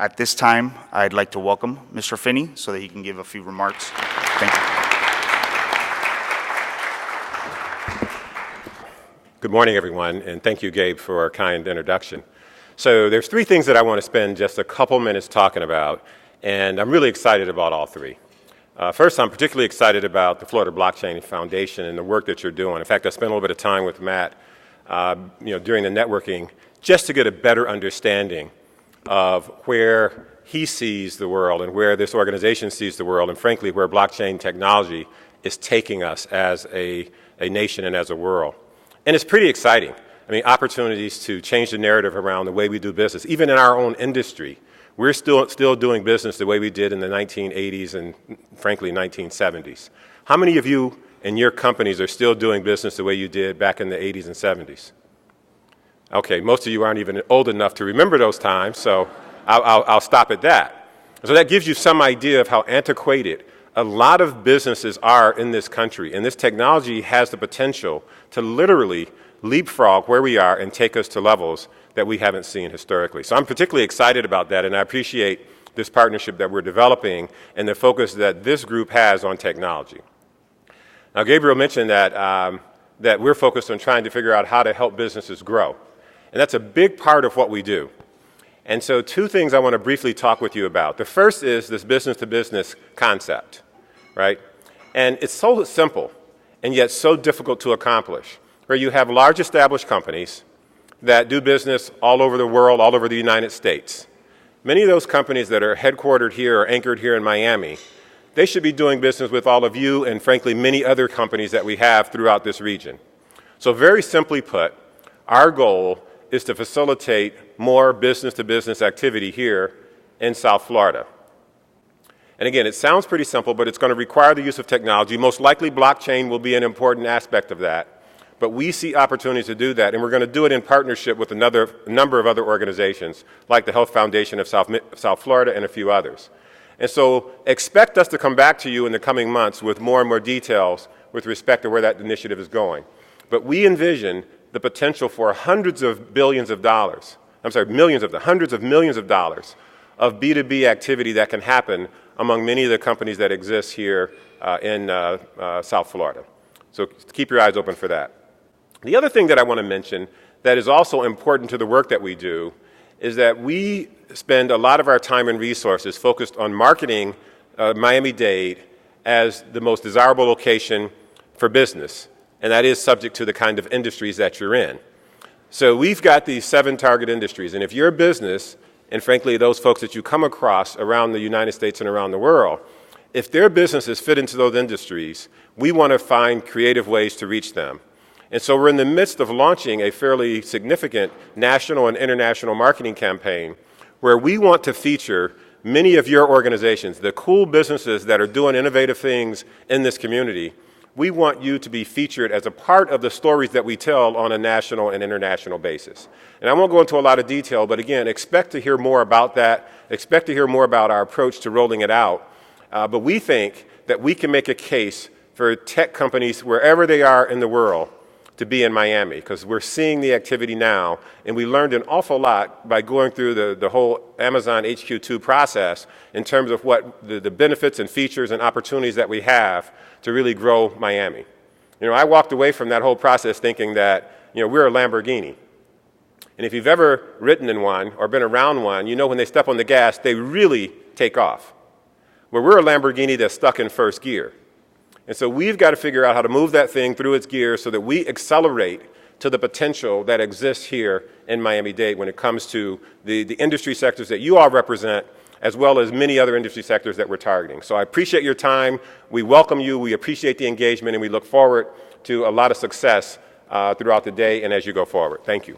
At this time, I'd like to welcome Mr. Finney so that he can give a few remarks. Thank you. Good morning, everyone, and thank you, Gabe, for our kind introduction. So there's three things that I want to spend just a couple minutes talking about, and I'm really excited about all three. First, I'm particularly excited about the Florida Blockchain Foundation and the work that you're doing. In fact, I spent a little bit of time with Matt during the networking just to get a better understanding of where he sees the world and where this organization sees the world, and frankly, where blockchain technology is taking us as a nation and as a world. And it's pretty exciting. I mean, opportunities to change the narrative around the way we do business. Even in our own industry, we're still doing business the way we did in the 1980s and, frankly, 1970s. How many of you in your companies are still doing business the way you did back in the 80s and 70s? Okay, most of you aren't even old enough to remember those times, so I'll stop at that. So that gives you some idea of how antiquated a lot of businesses are in this country, and this technology has the potential to literally leapfrog where we are and take us to levels that we haven't seen historically. So I'm particularly excited about that, and I appreciate this partnership that we're developing and the focus that this group has on technology. Now, Gabriel mentioned that we're focused on trying to figure out how to help businesses grow, and that's a big part of what we do. And so two things I want to briefly talk with you about. The first is this business-to-business concept, right? And it's so simple and yet so difficult to accomplish, where you have large established companies that do business all over the world, all over the United States. Many of those companies that are headquartered here or anchored here in Miami, they should be doing business with all of you and, frankly, many other companies that we have throughout this region. So very simply put, our goal is to facilitate more business-to-business activity here in South Florida. And again, it sounds pretty simple, but it's going to require the use of technology. Most likely blockchain will be an important aspect of that. But we see opportunities to do that, and we're going to do it in partnership with a number of other organizations, like the Health Foundation of South Florida and a few others. And so expect us to come back to you in the coming months with more and more details with respect to where that initiative is going. But we envision the potential for hundreds of billions of dollars, hundreds of millions of dollars of B2B activity that can happen among many of the companies that exist here in South Florida. So keep your eyes open for that. The other thing that I want to mention that is also important to the work that we do is that we spend a lot of our time and resources focused on marketing Miami-Dade as the most desirable location for business, and that is subject to the kind of industries that you're in. So we've got these 7 target industries, and if you're a business, and frankly those folks that you come across around the United States and around the world, if their businesses fit into those industries, we want to find creative ways to reach them. And so we're in the midst of launching a fairly significant national and international marketing campaign where we want to feature many of your organizations, the cool businesses that are doing innovative things in this community. We want you to be featured as a part of the stories that we tell on a national and international basis. And I won't go into a lot of detail, but again, expect to hear more about that. Expect to hear more about our approach to rolling it out. But we think that we can make a case for tech companies wherever they are in the world to be in Miami, because we're seeing the activity now, and we learned an awful lot by going through the whole Amazon HQ2 process in terms of what the benefits and features and opportunities that we have to really grow Miami. You know, I walked away from that whole process thinking that, we're a Lamborghini. And if you've ever ridden in one or been around one, you know when they step on the gas, they really take off. Well, we're a Lamborghini that's stuck in first gear. And so we've got to figure out how to move that thing through its gears so that we accelerate to the potential that exists here in Miami-Dade when it comes to the industry sectors that you all represent, as well as many other industry sectors that we're targeting. So I appreciate your time. We welcome you. We appreciate the engagement, and we look forward to a lot of success throughout the day and as you go forward. Thank you.